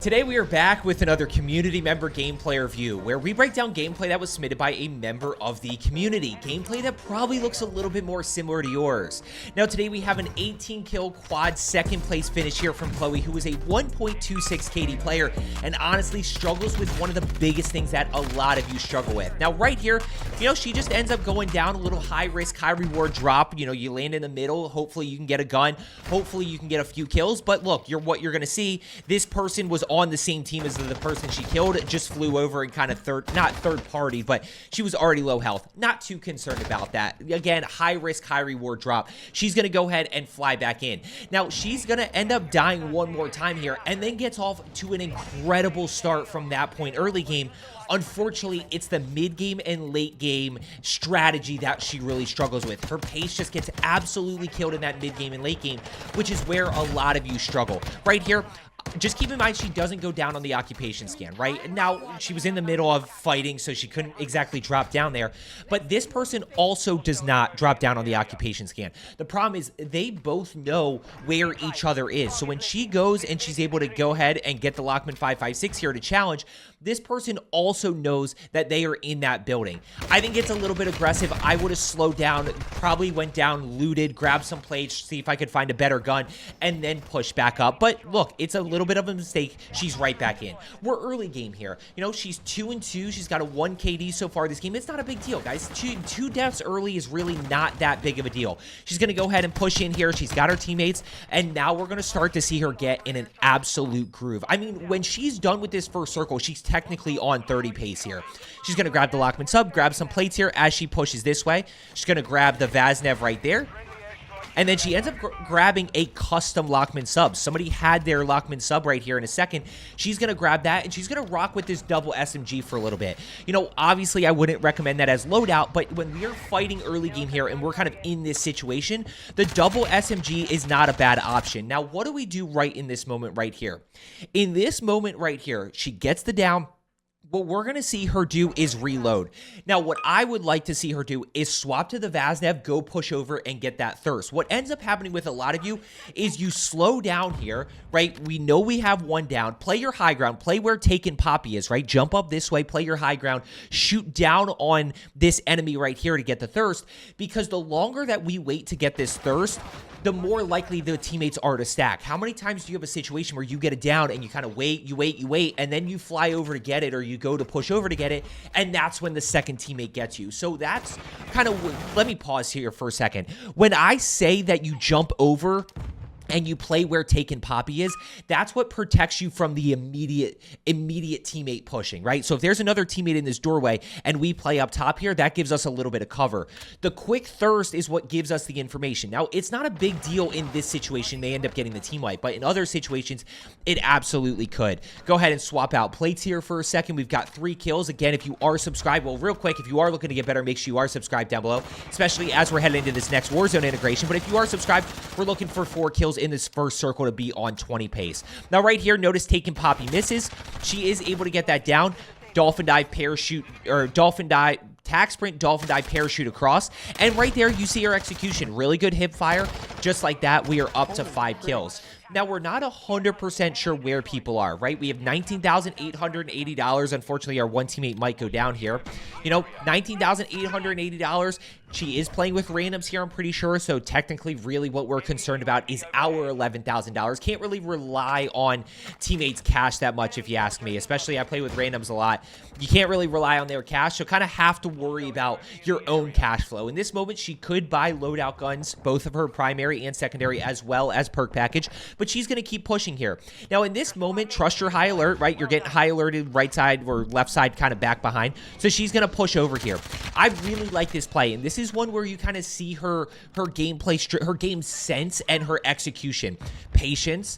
Today we are back with another community member gameplay review where we break down gameplay that was submitted by a member of the community. Gameplay that probably looks a little bit more similar to yours. Now today we have an 18 kill quad second place finish here from Chloe, who is a 1.26 KD player and honestly struggles with one of the biggest things that a lot of you struggle with. Now right here, she just ends up going down a little high risk, high reward drop. You land in the middle. Hopefully you can get a gun. Hopefully you can get a few kills. But look, what you're going to see, this person was on the same team as the person she killed, just flew over and kind of not third party, but she was already low health. Not too concerned about that. Again, high risk, high reward drop. She's going to go ahead and fly back in. Now, she's going to end up dying one more time here and then gets off to an incredible start from that point early game. Unfortunately, it's the mid-game and late-game strategy that she really struggles with. Her pace just gets absolutely killed in that mid-game and late game, which is where a lot of you struggle. Right here, just keep in mind she doesn't go down on the occupation scan, right? Now, she was in the middle of fighting, so she couldn't exactly drop down there. But this person also does not drop down on the occupation scan. The problem is they both know where each other is. So when she goes and she's able to go ahead and get the Lockman 556 here to challenge, this person also knows that they are in that building. I think it's a little bit aggressive. I would have slowed down, probably went down, looted, grabbed some plates, see if I could find a better gun, and then push back up. But look, it's a little bit of a mistake. She's right back in. We're early game here. She's 2-2. She's got a 1 KD so far this game. It's not a big deal, guys. Two deaths early is really not that big of a deal. She's going to go ahead and push in here. She's got her teammates, and now we're going to start to see her get in an absolute groove. I mean, when she's done with this first circle, she's technically on 30 pace here. She's going to grab the Lockman sub, grab some plates here as she pushes this way. She's going to grab the Vaznev right there. And then she ends up grabbing a custom Lockman sub. Somebody had their Lockman sub right here in a second. She's going to grab that, and she's going to rock with this double SMG for a little bit. Obviously, I wouldn't recommend that as loadout, but when we're fighting early game here and we're kind of in this situation, the double SMG is not a bad option. Now, what do we do right in this moment right here? In this moment right here, she gets the down. What we're going to see her do is reload. Now, what I would like to see her do is swap to the Vaznev, go push over, and get that thirst. What ends up happening with a lot of you is you slow down here, right? We know we have one down. Play your high ground. Play where Taken Poppy is, right? Jump up this way. Play your high ground. Shoot down on this enemy right here to get the thirst, because the longer that we wait to get this thirst, the more likely the teammates are to stack. How many times do you have a situation where you get it down and you kind of wait, and then you fly over to get it, or you go to push over to get it, and that's when the second teammate gets you? So that's kind of, let me pause here for a second. When I say that you jump over and you play where Taken Poppy is, that's what protects you from the immediate teammate pushing, right? So if there's another teammate in this doorway and we play up top here, that gives us a little bit of cover. The quick thirst is what gives us the information. Now, it's not a big deal in this situation. They end up getting the team wipe, but in other situations, it absolutely could. Go ahead and swap out plates here for a second. We've got 3 kills. Again, if you are subscribed, well, real quick, if you are looking to get better, make sure you are subscribed down below, especially as we're heading into this next Warzone integration. But if you are subscribed, we're looking for 4 kills in this first circle to be on 20 pace. Now right here, notice Taken Poppy misses. She is able to get that down. Dolphin dive, parachute, or dolphin dive, tack sprint, dolphin dive, parachute across. And right there, you see her execution. Really good hip fire. Just like that, we are up to 5 kills. Now, we're not 100% sure where people are, right? We have $19,880. Unfortunately, our one teammate might go down here. $19,880. She is playing with randoms here, I'm pretty sure. So technically, really what we're concerned about is our $11,000. Can't really rely on teammates' cash that much, if you ask me. Especially, I play with randoms a lot. You can't really rely on their cash, so kind of have to worry about your own cash flow. In this moment, she could buy loadout guns, both of her primary and secondary, as well as perk package, but she's going to keep pushing here. Now, in this moment, trust your high alert, right? You're getting high alerted right side or left side kind of back behind, so she's going to push over here. I really like this play, and this is one where you kind of see her gameplay, her game sense, and her execution. Patience,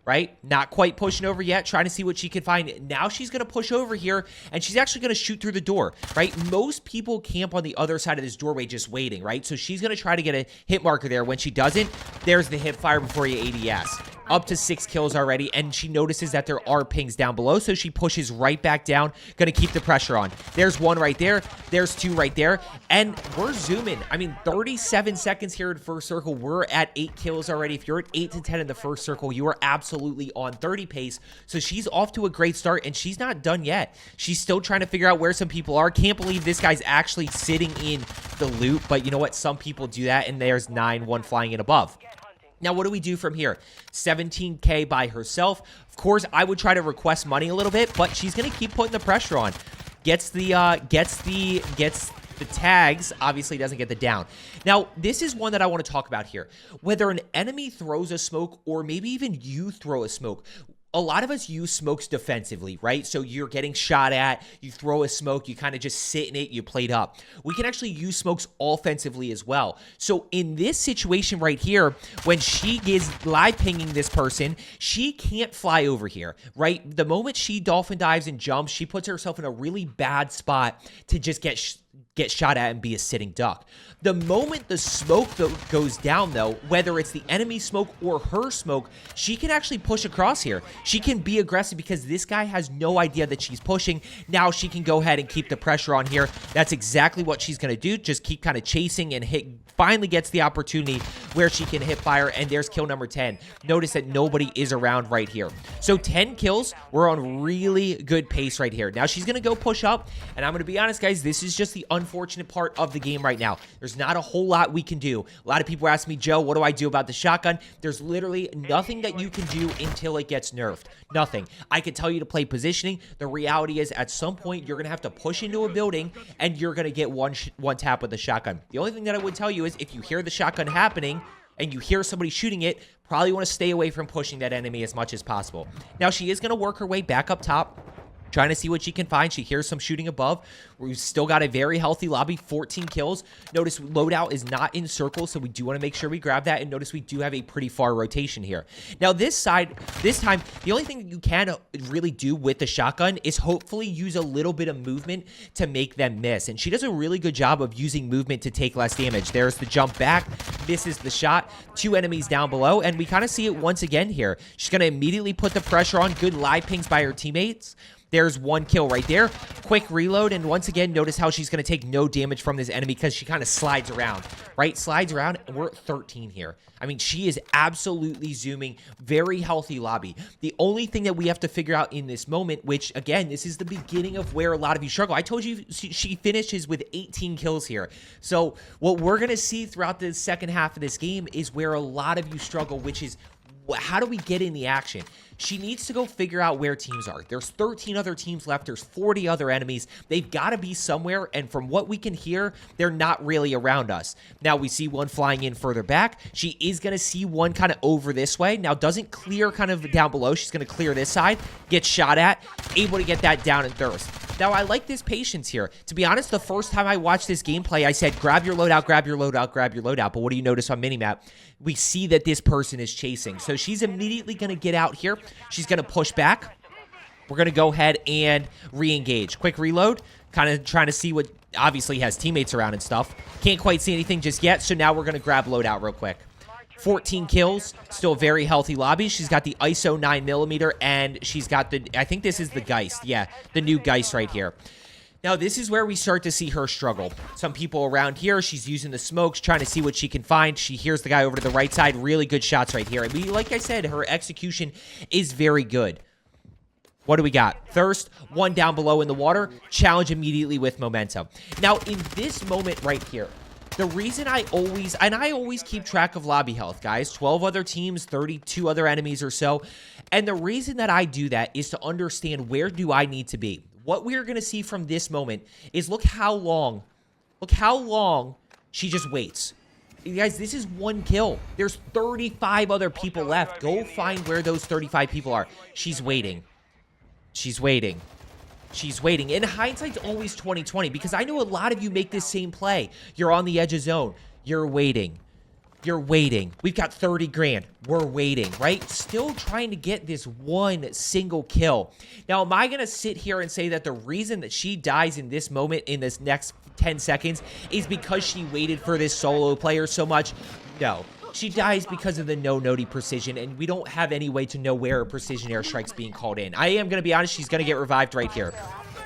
right? Not quite pushing over yet, trying to see what she can find. Now she's going to push over here, and she's actually going to shoot through the door, right? Most people camp on the other side of this doorway just waiting, right? So she's going to try to get a hit marker there. When she doesn't, there's the hip fire before you ADS. up to 6 kills already, and she notices that there are pings down below, so she pushes right back down, gonna keep the pressure on. There's 1 right there, there's 2 right there, and we're zooming. I mean, 37 seconds here in first circle. We're at 8 kills already. If you're at 8 to 10 in the first circle, you are absolutely on 30 pace, so she's off to a great start, and she's not done yet. She's still trying to figure out where some people are. Can't believe this guy's actually sitting in the loot, but you know what? Some people do that, and there's 9-1 flying in above. Now, what do we do from here? 17K by herself. Of course, I would try to request money a little bit, but she's going to keep putting the pressure on. Gets the tags, obviously doesn't get the down. Now, this is one that I want to talk about here. Whether an enemy throws a smoke or maybe even you throw a smoke, a lot of us use smokes defensively, right? So you're getting shot at, you throw a smoke, you kind of just sit in it, you plate up. We can actually use smokes offensively as well. So in this situation right here, when she is live pinging this person, she can't fly over here, right? The moment she dolphin dives and jumps, she puts herself in a really bad spot to just get shot at and be a sitting duck. The moment the smoke goes down, though, whether it's the enemy smoke or her smoke, she can actually push across here. She can be aggressive because this guy has no idea that she's pushing. Now she can go ahead and keep the pressure on here. That's exactly what she's going to do. Just keep kind of chasing and hit. Finally gets the opportunity where she can hit fire, and there's kill number 10. Notice that nobody is around right here. So 10 kills. We're on really good pace right here. Now she's going to go push up, and I'm going to be honest, guys, this is just the unfortunate part of the game right now. There's not a whole lot we can do. A lot of people ask me, Joe, what do I do about the shotgun? There's literally nothing that you can do until it gets nerfed. Nothing. I could tell you to play positioning. The reality is at some point you're going to have to push into a building and you're going to get one tap with the shotgun. The only thing that I would tell you is if you hear the shotgun happening and you hear somebody shooting it, probably want to stay away from pushing that enemy as much as possible. Now she is going to work her way back up top, trying to see what she can find. She hears some shooting above. We've still got a very healthy lobby, 14 kills. Notice loadout is not in circle, so we do want to make sure we grab that. And notice we do have a pretty far rotation here. Now this side, this time, the only thing that you can really do with the shotgun is hopefully use a little bit of movement to make them miss. And she does a really good job of using movement to take less damage. There's the jump back, misses the shot, 2 enemies down below, and we kind of see it once again here. She's going to immediately put the pressure on. Good live pings by her teammates. There's 1 kill right there. Quick reload, and once again, notice how she's going to take no damage from this enemy because she kind of slides around, right? Slides around, and we're at 13 here. I mean, she is absolutely zooming. Very healthy lobby. The only thing that we have to figure out in this moment, which, again, this is the beginning of where a lot of you struggle. I told you she finishes with 18 kills here. So what we're going to see throughout the second half of this game is where a lot of you struggle, which is how do we get in the action? She needs to go figure out where teams are. There's 13 other teams left. There's 40 other enemies. They've got to be somewhere, and from what we can hear, they're not really around us. Now, we see one flying in further back. She is going to see one kind of over this way. Now, doesn't clear kind of down below. She's going to clear this side, get shot at, able to get that down and thirst. Now, I like this patience here. To be honest, the first time I watched this gameplay, I said, grab your loadout, grab your loadout, grab your loadout. But what do you notice on minimap? We see that this person is chasing. So she's immediately going to get out here. She's going to push back. We're going to go ahead and re-engage. Quick reload. Kind of trying to see what obviously has teammates around and stuff. Can't quite see anything just yet. So now we're going to grab loadout real quick. 14 kills. Still a very healthy lobby. She's got the ISO 9mm and she's got the, I think this is the Geist. Yeah, the new Geist right here. Now, this is where we start to see her struggle. Some people around here, she's using the smokes, trying to see what she can find. She hears the guy over to the right side. Really good shots right here. And like I said, her execution is very good. What do we got? Thirst, one down below in the water. Challenge immediately with momentum. Now, in this moment right here, the reason I always keep track of lobby health, guys. 12 other teams, 32 other enemies or so. And the reason that I do that is to understand where do I need to be. What we are going to see from this moment is look how long she just waits. You guys, this is 1 kill. There's 35 other people left. Go find where those 35 people are. She's waiting. She's waiting. She's waiting. In hindsight's always 20/20 because I know a lot of you make this same play. You're on the edge of zone. You're waiting. You're waiting. We've got 30 grand. We're waiting, right? Still trying to get this one single kill. Now, am I going to sit here and say that the reason that she dies in this moment, in this next 10 seconds, is because she waited for this solo player so much? No. She dies because of the no-nody precision, and we don't have any way to know where a precision airstrike's being called in. I am going to be honest, she's going to get revived right here.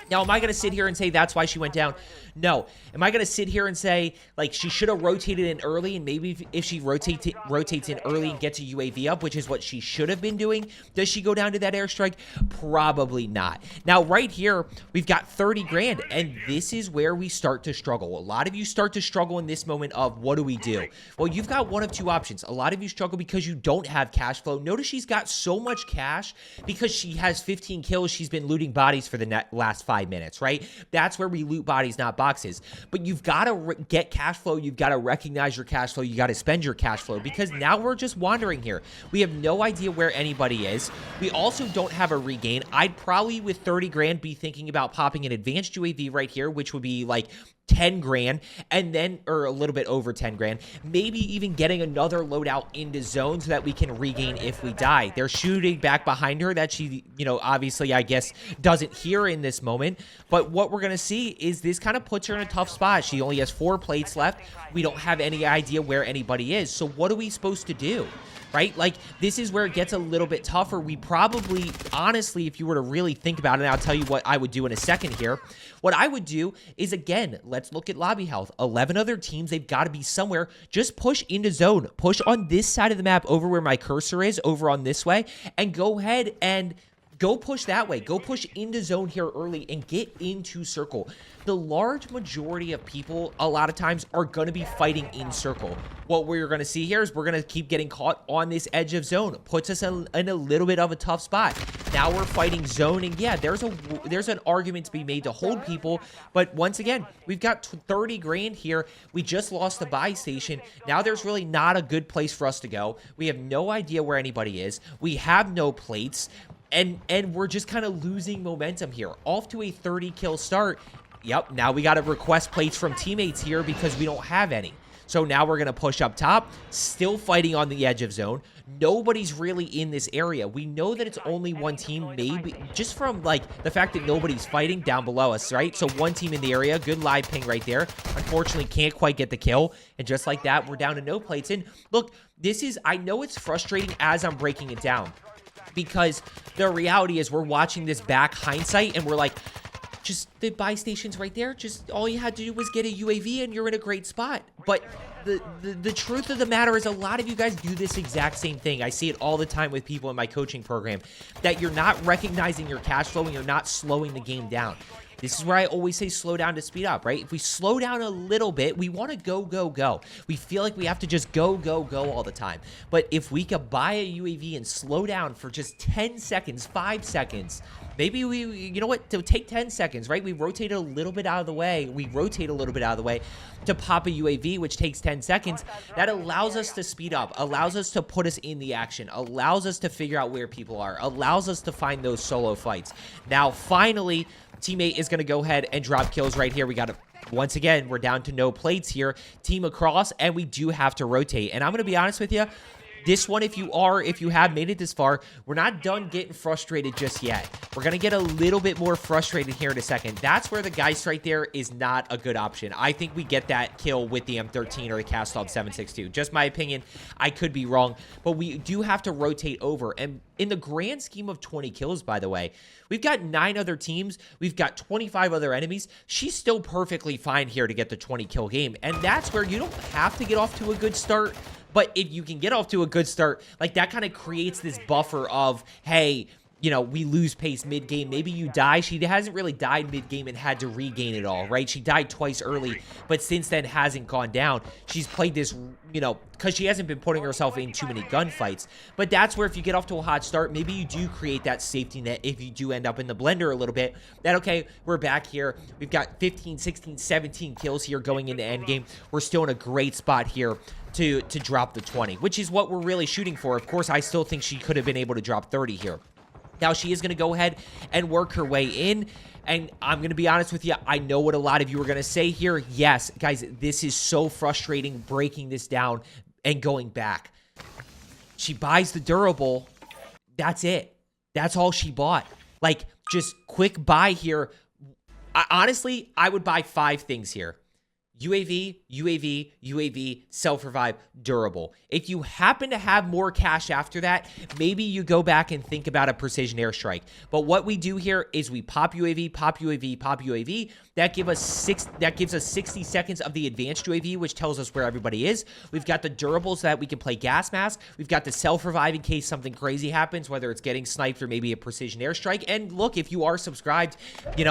Now, am I going to sit here and say that's why she went down? No. Am I going to sit here and say, like, she should have rotated in early, and maybe if she rotates in early and gets a UAV up, which is what she should have been doing, does she go down to that airstrike? Probably not. Now, right here, we've got 30 grand, and this is where we start to struggle. A lot of you start to struggle in this moment of, what do we do? Well, you've got one of two options. A lot of you struggle because you don't have cash flow. Notice she's got so much cash because she has 15 kills. She's been looting bodies for the last 5 minutes, right? That's where we loot bodies, not boxes. But you've got to get cash flow. You've got to recognize your cash flow. You got to spend your cash flow, because now we're just wandering here. We have no idea where anybody is. We also don't have a regain. I'd probably, with 30 grand, be thinking about popping an advanced UAV right here, which would be like 10 grand, and then, or a little bit over 10 grand, maybe even getting another loadout into zone so that we can regain if we die. They're shooting back behind her that she, you know, obviously, I guess, doesn't hear in this moment. But what we're going to see is this kind of puts her in a tough spot. She only has 4 plates left. We don't have any idea where anybody is. So what are we supposed to do? Right? Like, this is where it gets a little bit tougher. We probably, honestly, if you were to really think about it, and I'll tell you what I would do in a second here. What I would do is, again, let's look at lobby health. 11 other teams, they've got to be somewhere. Just push into zone. Push on this side of the map over where my cursor is, over on this way, and go ahead and go push that way. Go push into zone here early and get into circle. The large majority of people, a lot of times, are going to be fighting in circle. What we're going to see here is we're going to keep getting caught on this edge of zone. It puts us in a little bit of a tough spot. Now we're fighting zone, and yeah, there's an argument to be made to hold people, but once again, we've got 30 grand here. We just lost the buy station. Now there's really not a good place for us to go. We have no idea where anybody is. We have no plates. And we're just kind of losing momentum here. Off to a 30 kill start. Yep, now we got to request plates from teammates here because we don't have any. So now we're going to push up top, still fighting on the edge of zone. Nobody's really in this area. We know that it's only one team, maybe, just from, like, the fact that nobody's fighting down below us, right? So one team in the area, good live ping right there. Unfortunately, can't quite get the kill. And just like that, we're down to no plates. And look, this is, I know it's frustrating as I'm breaking it down, because the reality is we're watching this back hindsight and we're like, just the buy station's right there. Just all you had to do was get a UAV and you're in a great spot. But the truth of the matter is a lot of you guys do this exact same thing. I see it all the time with people in my coaching program, that you're not recognizing your cash flow and you're not slowing the game down. This is where I always say slow down to speed up, right? If we slow down a little bit, we want to go, go, go. We feel like we have to just go, go, go all the time. But if we could buy a UAV and slow down for just 10 seconds, 5 seconds, maybe we, you know what, to take 10 seconds, right? We rotate a little bit out of the way. We rotate a little bit out of the way to pop a UAV, which takes 10 seconds. That allows us to speed up, allows us to put us in the action, allows us to figure out where people are, allows us to find those solo fights. Now, finally, teammate is going to go ahead and drop kills right here. We got to, once again, we're down to no plates here. Team across, and we do have to rotate. And I'm going to be honest with you, this one, if you have made it this far, we're not done getting frustrated just yet. We're going to get a little bit more frustrated here in a second. That's where the Geist right there is not a good option. I think we get that kill with the M13 or the Castov 762. Just my opinion. I could be wrong, but we do have to rotate over. And in the grand scheme of 20 kills, by the way, we've got 9 other teams. We've got 25 other enemies. She's still perfectly fine here to get the 20 kill game. And that's where you don't have to get off to a good start. But if you can get off to a good start, like, that kind of creates this buffer of, hey, you know, we lose pace mid-game. Maybe you die. She hasn't really died mid-game and had to regain it all, right? She died twice early, but since then hasn't gone down. She's played this, you know, because she hasn't been putting herself in too many gunfights. But that's where if you get off to a hot start, maybe you do create that safety net if you do end up in the blender a little bit. That, okay, we're back here. We've got 15, 16, 17 kills here going into endgame. We're still in a great spot here to drop the 20, which is what we're really shooting for. Of course, I still think she could have been able to drop 30 here. Now, she is going to go ahead and work her way in. And I'm going to be honest with you, I know what a lot of you are going to say here. Yes, guys, this is so frustrating breaking this down and going back. She buys the durable. That's it. That's all she bought. Like, just quick buy here. Honestly, I would buy 5 things here. UAV, UAV, UAV, self-revive, durable. If you happen to have more cash after that, maybe you go back and think about a precision airstrike. But what we do here is we pop UAV, pop UAV, pop UAV. That gives us 60 seconds of the advanced UAV, which tells us where everybody is. We've got the durables so that we can play gas mask. We've got the self-revive in case something crazy happens, whether it's getting sniped or maybe a precision airstrike. And look, if you are subscribed, you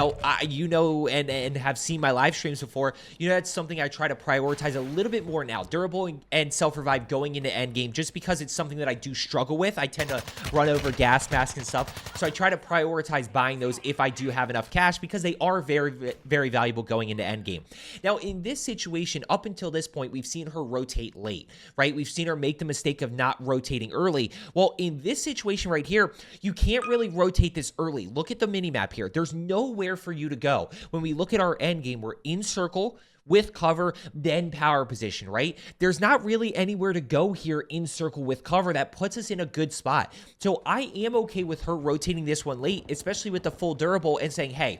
know and have seen my live streams before, you know that's something I try to prioritize a little bit more now. Durable and self-revive going into endgame, just because it's something that I do struggle with. I tend to run over gas mask and stuff. So I try to prioritize buying those if I do have enough cash, because they are very, very valuable going into endgame. Now, in this situation, up until this point, we've seen her rotate late, right? We've seen her make the mistake of not rotating early. Well, in this situation right here, you can't really rotate this early. Look at the mini-map here. There's nowhere for you to go. When we look at our endgame, we're in circle, with cover, then power position, right? There's not really anywhere to go here in circle with cover that puts us in a good spot. So I am okay with her rotating this one late, especially with the full durable, and saying, hey,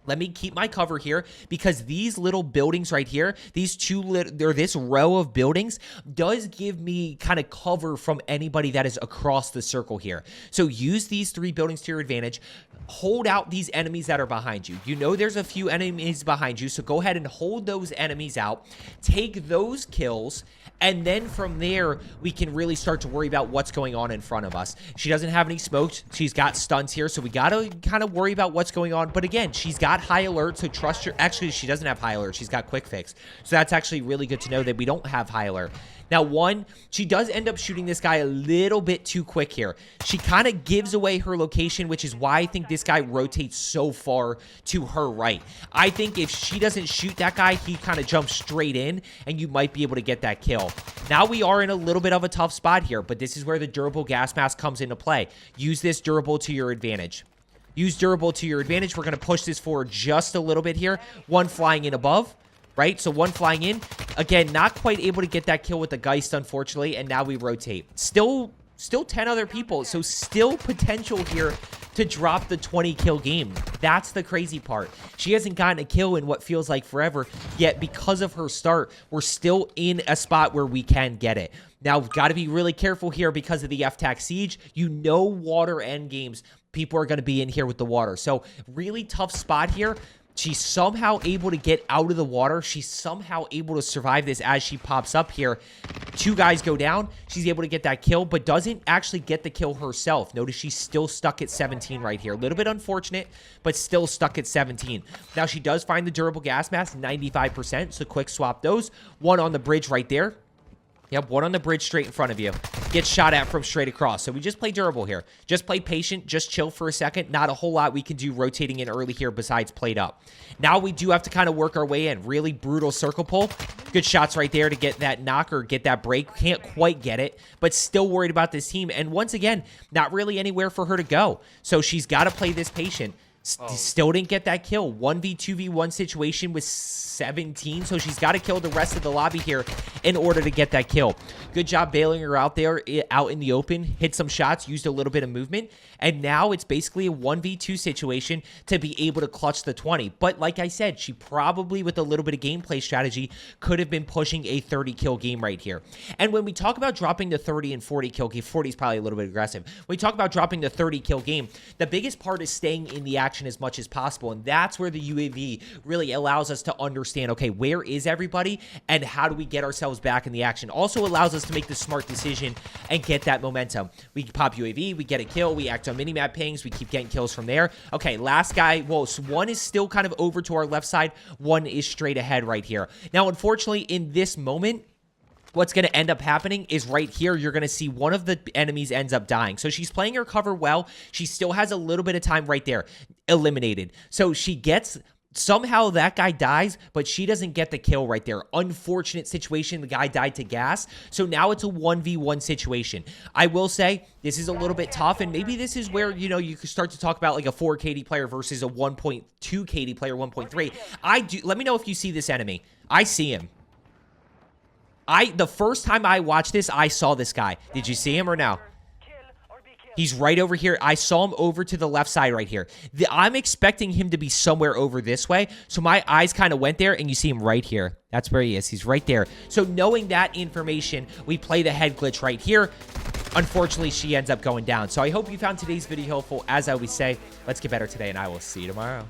let me keep my cover here, because these little buildings right here, this row of buildings does give me kind of cover from anybody that is across the circle here. So use these 3 buildings to your advantage. Hold out these enemies that are behind you. You know there's a few enemies behind you, so go ahead and hold those enemies out. Take those kills, and then from there, we can really start to worry about what's going on in front of us. She doesn't have any smokes. She's got stuns here, so we got to kind of worry about what's going on. But again, she's got high alert, so trust her. Actually, she doesn't have high alert. She's got quick fix. So that's actually really good to know that we don't have high alert. Now, she does end up shooting this guy a little bit too quick here. She kind of gives away her location, which is why I think this guy rotates so far to her right. I think if she doesn't shoot that guy, he kind of jumps straight in, and you might be able to get that kill. Now we are in a little bit of a tough spot here, but this is where the durable gas mask comes into play. Use this durable to your advantage. Use durable to your advantage. We're going to push this forward just a little bit here. One flying in above. Right? So one flying in. Again, not quite able to get that kill with the Geist, unfortunately, and now we rotate. Still 10 other people, so still potential here to drop the 20 kill game. That's the crazy part. She hasn't gotten a kill in what feels like forever, yet because of her start, we're still in a spot where we can get it. Now, we've got to be really careful here because of the FTAC Siege. You know water end games, people are going to be in here with the water. So really tough spot here. She's somehow able to get out of the water. She's somehow able to survive this as she pops up here. 2 guys go down. She's able to get that kill, but doesn't actually get the kill herself. Notice she's still stuck at 17 right here. A little bit unfortunate, but still stuck at 17. Now, she does find the durable gas mask, 95%, so quick swap those. One on the bridge right there. Yep, one on the bridge straight in front of you. Gets shot at from straight across. So we just play durable here. Just play patient. Just chill for a second. Not a whole lot we can do rotating in early here besides played up. Now we do have to kind of work our way in. Really brutal circle pull. Good shots right there to get that knock or get that break. Can't quite get it, but still worried about this team. And once again, not really anywhere for her to go. So she's got to play this patient. Still didn't get that kill. 1v2v1 situation with 17, so she's got to kill the rest of the lobby here in order to get that kill. Good job bailing her out there, out in the open. Hit some shots, used a little bit of movement, and now it's basically a 1v2 situation to be able to clutch the 20. But like I said, she probably, with a little bit of gameplay strategy, could have been pushing a 30 kill game right here. And when we talk about dropping the 30 and 40 kill game, 40 is probably a little bit aggressive. When we talk about dropping the 30 kill game, the biggest part is staying in the action as much as possible, and that's where the UAV really allows us to understand, okay, where is everybody and how do we get ourselves back in the action. Also allows us to make the smart decision and get that momentum. We pop UAV, we get a kill, we act on minimap pings, we keep getting kills from there. Okay, last guy, well, so one is still kind of over to our left side, one is straight ahead right here. Now, unfortunately, in this moment, what's going to end up happening is right here, you're going to see one of the enemies ends up dying. So she's playing her cover well. She still has a little bit of time right there. Eliminated. So she gets... Somehow that guy dies, but she doesn't get the kill right there. Unfortunate situation. The guy died to gas. So now it's a 1v1 situation. I will say this is a little bit tough, and maybe this is where, you know, you could start to talk about like a 4 KD player versus a 1.2 KD player, 1.3. Let me know if you see this enemy. I see him. The first time I watched this, I saw this guy. Did you see him or no? He's right over here. I saw him over to the left side right here. I'm expecting him to be somewhere over this way. So my eyes kind of went there, and you see him right here. That's where he is. He's right there. So knowing that information, we play the head glitch right here. Unfortunately, she ends up going down. So I hope you found today's video helpful. As I always say, let's get better today, and I will see you tomorrow.